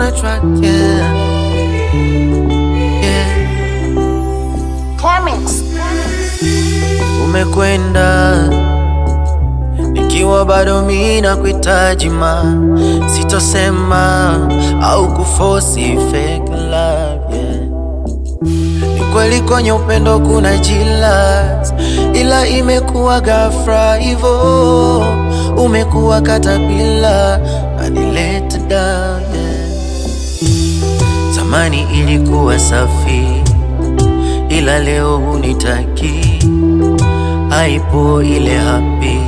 a track, yeah. Yeah. Clemens. Umekwenda nikiwa bado mimi nakuhitaji ma, sitosema au kuforce fake love, yeah. Ni kweli kwenye upendo kuna jealous, ila imekuwa ghafla hivyo, umekuwa caterpillar and let down, yeah. Zamani ilikuwa safi, ila leo hunitaki, haipo ile happy,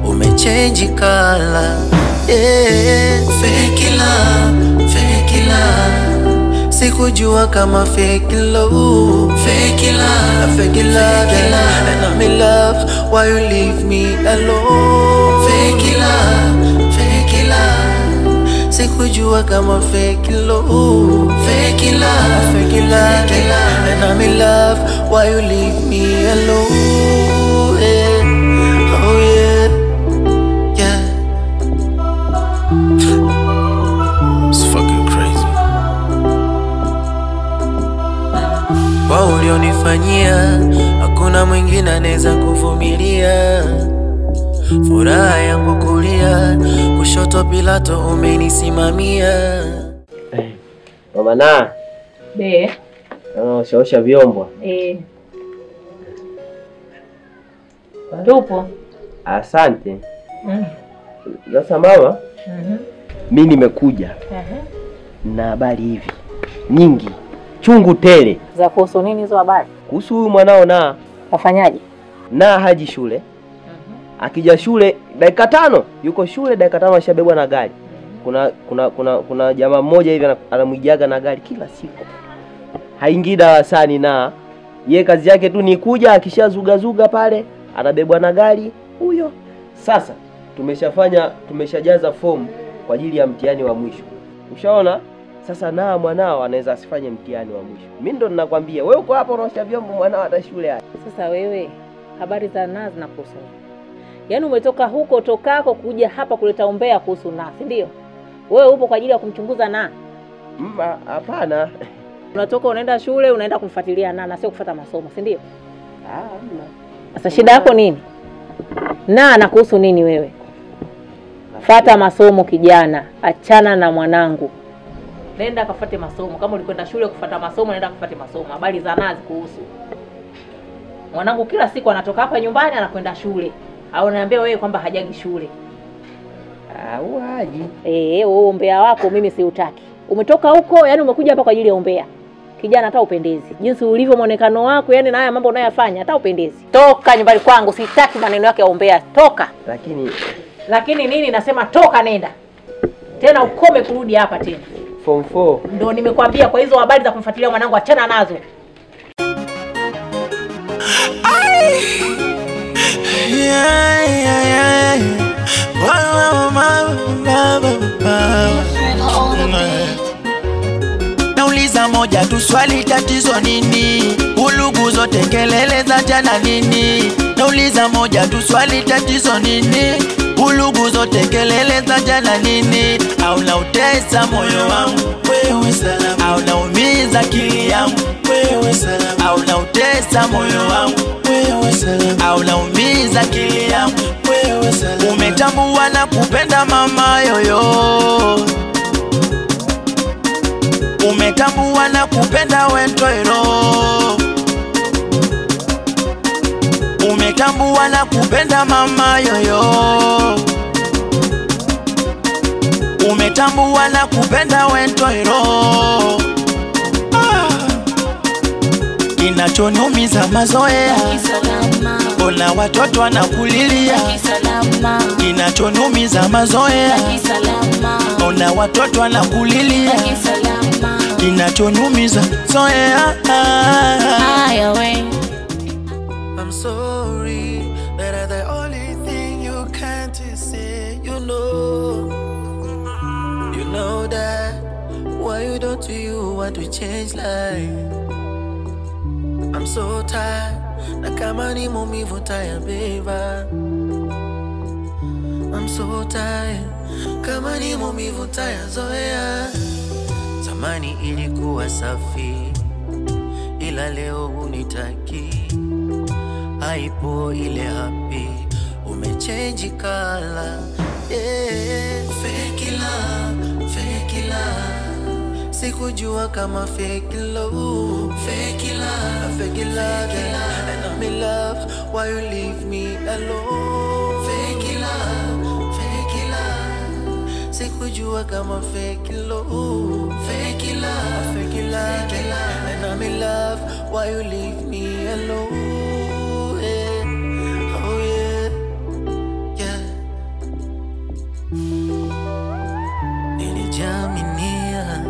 umechange color, yeah. Fake love, fake love, sikujua kama fake love, fake love, fake love, and I'm in love, why you leave me alone? Fake love, fake love, sikujua kama fake love, fake love, fake love, and I'm in love, why you leave me alone? Yeah. Oh yeah, yeah. It's fucking crazy. Kwa ulionifanyia hakuna mwingine anaweza kuvumilia. Furaha yangu kulia, kushoto Pilato umenisimamia. Mama na Be. Osha vyombo. Tupo. Asante. Sasa mama, mimi nimekuja na habari hivi nyingi chungu tele. Za kuhusu nini hizo habari? Kuhusu huyu mwanao na Wafanyaje? Na haji shule. Akija shule dakika 5, yuko shule dakika 5 ashabebwa na gari. Kuna jamaa mmoja hivi anamwijaga na gari kila siku. Haingii darasani na ye kazi yake tu ni kuja, akishazuga pale anabebwa na gari huyo. Sasa tumeshajaza form kwa ajili ya mtihani wa mwisho. Ushaona? Sasa na mwanao anaweza asifanye mtihani wa mwisho. Mimi ndo ninakwambia, wewe uko hapa unaosha vyombo, mwanao hata shule hapa. Sasa wewe habari za nazi na kuhusu. Yaani umetoka huko tokako kuja hapa kuleta umbea kuhusu na, si ndio? Wewe upo kwa ajili ya kumchunguza na? Hapana. Unatoka unaenda shule, unaenda kumfuatilia na sio kufuata masomo, si ndio? Hamna. Sasa shida yako nini? Na kuhusu nini wewe? Fuata masomo kijana, achana na mwanangu. Nenda kafuate masomo. Kama ulikwenda shule kufuata masomo, nenda kafuate masomo. Habari za nazi kuhusu. Mwanangu kila siku anatoka hapa nyumbani anakwenda shule. Au unaniambia wewe kwamba hajagi shule? Haji. Wewe umbea wako mimi siutaki. Umetoka huko, yani umekuja hapa kwa ajili ya umbea. Kijana hata upendezi. Jinsi ulivyo muonekano wako, yani na haya mambo unayofanya hata upendezi. Toka nyumbani kwangu, sitaki maneno yake ya umbea. Toka. Lakini nini nasema toka nenda. Tena ukome kurudi hapa tena. Form 4. Ndio nimekwambia kwa hizo habari za kumfuatilia mwanangu achana nazo. Nauliza moja tu swali, tatizo nini? Ulugu zote kelele za jana nini? Nauliza moja tu swali, tatizo nini? Ulugu zote kelele za jana nini? Au nautesa moyo wangu wewe salama, au naumiza akili yangu wewe salama, au nautesa moyo wangu wewe salama, au naumiza akili yangu wewe salama. Umetambua na kupenda mama yoyo, umetambua na kupenda wentoiro, umetambua na kupenda mama yoyo, umetambua na kupenda wentoiro. Kinachoniumiza mazoea, ona watoto wanakulilia. Kinachoniumiza mazoea, ona watoto wanakulilia. Kinachoniumiza zoea. I'm sorry, that the only thing you can't say, you know that. Why you don't you want to change life? I'm so tired, na kama ni maumivu tayabeba. I'm so tired, kama ni maumivu tayazoea. Zamani ilikuwa safi, ila leo unitaki. Haipo ile happy, umechange color. Yeah, fake love, fake love. Sikujua kama fake love, fake love, fake love, and I'm in love. Why you leave me alone? Fake love, fake love. Sikujua kama fake love, fake love, fake love, and I'm in love. Why you leave me alone? Oh yeah, yeah. Nilijaminia.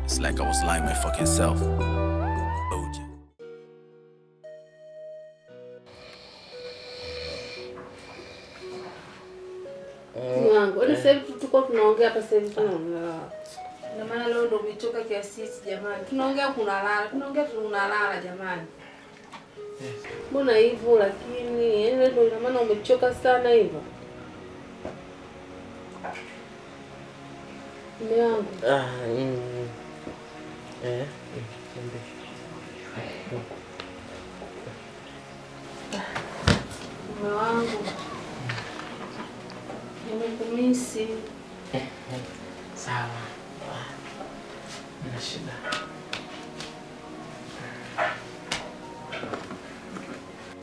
It's like I was lying my fucking self. Mwanangu, sasa hivi tulikuwa tunaongea hapa sasa hivi tunaongea. Na maana leo ndo umechoka kiasi jamani. Tunaongea kunalala, tunaongea tunalala jamani. Mbona hivyo lakini yani leo ina maana umechoka sana hivyo? Mume wangu. Mume wangu. Nimekumisi. Sawa. Nina shida.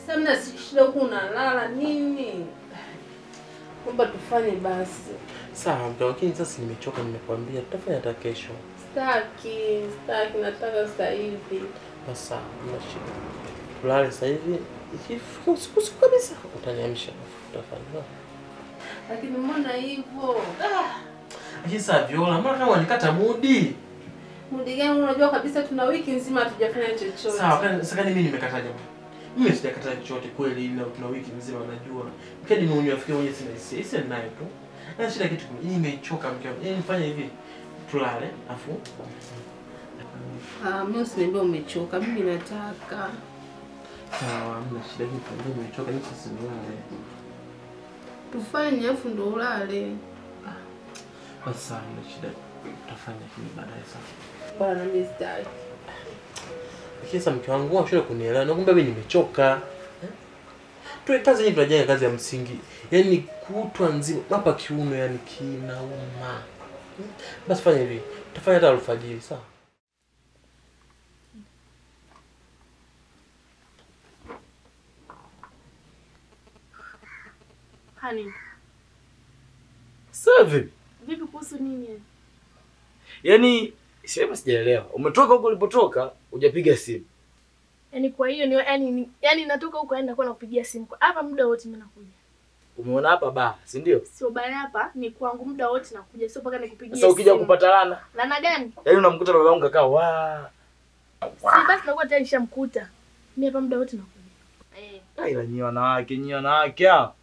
Sasa mna shida huko unalala nini? Kumba tufanye basi. Sawa, lakini sasa nimechoka, nimekwambia tutafanya hata kesho. Sitaki, nataka sasa hivi. Sasa nina shida. Tulale sasa hivi. Ikifika usiku kabisa utaniamsha tutafanya. Lakini mbona hivyo? Sasa Viola, mbona kama unikata mudi? Mudi gani? Unajua kabisa tuna wiki nzima hatujafanya chochote. Sawa, sasa mimi nimekata jambo. Mimi sijakata chochote kweli, na tuna wiki nzima najua. Mkeni mwenyewe afikie mwenyewe sina hisia. Hisia ninayo tu. Na shida kitu kimoja, nimechoka mke wangu. Nifanye hivi. Tulale, afu. Mimi usiniambie umechoka. Mimi nataka. Sawa, mna shida kitu, nimechoka niko sinulale. Tufanye afu ndo ulale. Sasa mna shida. Tutafanya hivi baadaye sasa. Bwana mimi sitaki. Sasa mke wangu ashule kunielewa, na kumbe mimi nimechoka. Tuwe kazi hii tunajenga kazi ya msingi. Yaani kutwa nzima hapa kiuno yani kinauma. Basi fanya hivi. Tutafanya hata alfajiri, sawa? Hani. Sasa Vipi kuhusu nini? Yaani sema sijaelewa. Umetoka huko ulipotoka, hujapiga simu. Yaani kwa hiyo ni yani natoka huko aenda kwa nakupigia simu. Hapa muda wote mimi nakuja. Umeona hapa ba, si ndio? Sio baya hapa, ni kwangu muda wote nakuja. Sio mpaka nikupigie simu. Sasa ukija kupata lana. Lana gani? Yaani unamkuta baba yangu kakaa wa. Si basi nakuwa tayari nishamkuta. Mimi hapa muda wote nakuja. Ila nyi wanawake hao.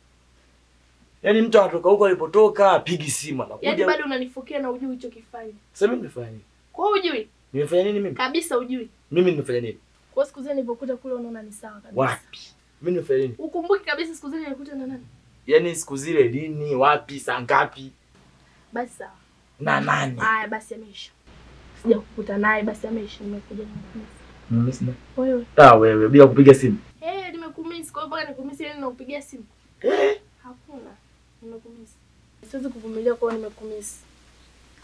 Yaani mtu atoka huko alipotoka, apigi simu anakuja. Yaani bado unanifukia na ujui hicho kifanya. Sasa mimi nimefanya nini? Kwa ujui? Nimefanya nini mimi? Kabisa ujui. Mimi nimefanya nini? Kwa siku zile nilipokuta kule unaona ni sawa kabisa. Wapi? Mimi nimefanya nini? Ukumbuki kabisa siku zile nilikuta na nani? Yaani siku zile lini, wapi, saa ngapi? Basi sawa. Na nani? Haya basi ameisha. Sija kukuta naye basi ameisha, nimekuja na Mimi sina. wewe. Wewe bila kupiga simu. Nimekumisi kwa hiyo nikumisi yani nakupigia simu. Hakuna. Nimekumisi. Siwezi kuvumilia kwa nimekumisi.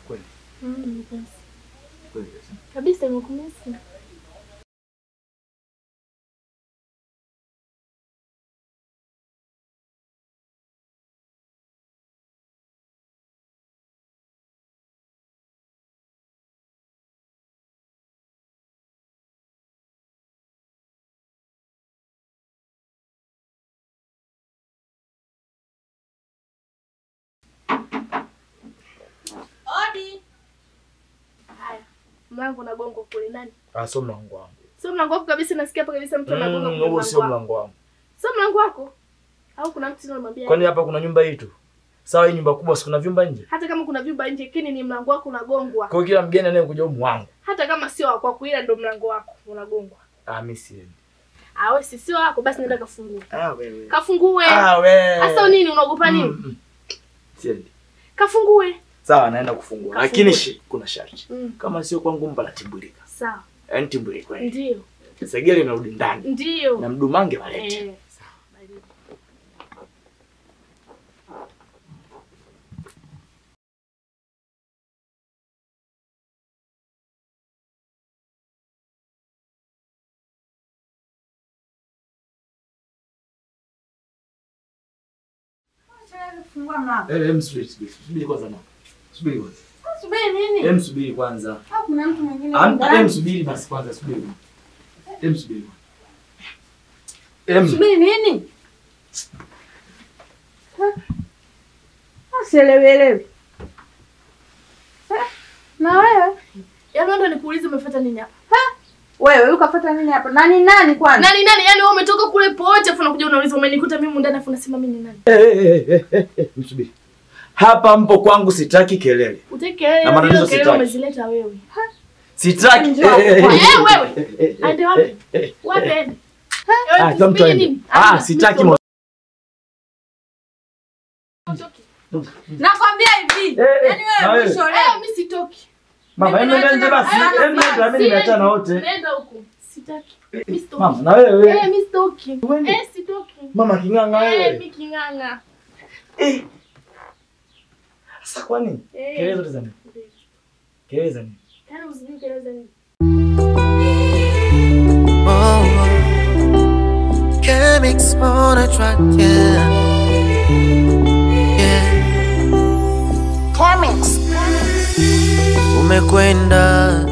Kweli? Nimekumisi. Kweli. Kabisa nimekumisi. Odi. Haya. Mlango na gongo kule nani? Sio mlango wangu. Sio mlango wako kabisa, nasikia hapa kabisa mtu anagonga kule. Huo sio mlango wangu. Sio mlango wako? Au kuna mtu anamwambia? Kwani hapa kuna nyumba hii tu? Sawa, hii nyumba kubwa, si kuna vyumba nje? Hata kama kuna vyumba nje, kini ni mlango wako unagongwa. Kwa kila mgeni anayekuja humu wangu. Hata kama sio wako kuila ndo mlango wako unagongwa. Mimi siendi. Wewe sio wako basi nenda kafungue. Wewe. Kafungue. Wewe. Sasa nini unaogopa nini? Siendi. Kafungue. Sawa, naenda kufungua. Lakini kuna sharti. Kama sio kwangu mpala timbulika. Sawa. Yaani timbulika. Ndio. Segele narudi ndani. Ndio. Na mdumange walete. Sawa. Fungua mlango. Subiri kwanza na. Subiri kwanza. Subiri nini? Subiri kwanza. Kuna mtu mwingine ndani. Subiri basi kwanza, subiri. Subiri. Subiri nini? Sielewelewi. Na wewe? Yaani ndo nikuulize umefuata nini hapa? Wewe ukafuata nini hapa? Nani kwanza? Nani? Yaani wewe umetoka kule pote afu unakuja unauliza umenikuta mimi ndani afu unasema mimi ni nani? Msubiri. Hapa mpo kwangu, sitaki kelele. Utaki kelele, na matatizo kelele sitaki. Umezileta wewe. Sitaki. Wewe. Aende wapi? Wapi aende? Sitaki. Nakwambia hivi. Yaani wewe mwisho leo. Mimi sitoki. Mama, nenda basi. Mimi nimeachana wote. Nenda huko. Sitaki. Mimi sitoki. Mama, na wewe. Mimi sitoki. Sitoki. Mama kinganga wewe. Mimi kinganga. Sasa kwa nini? Kelele zote za nini? Kelele za nini? Kana usijui kelele za nini? Chemics on a track, yeah. Chemics. Umekwenda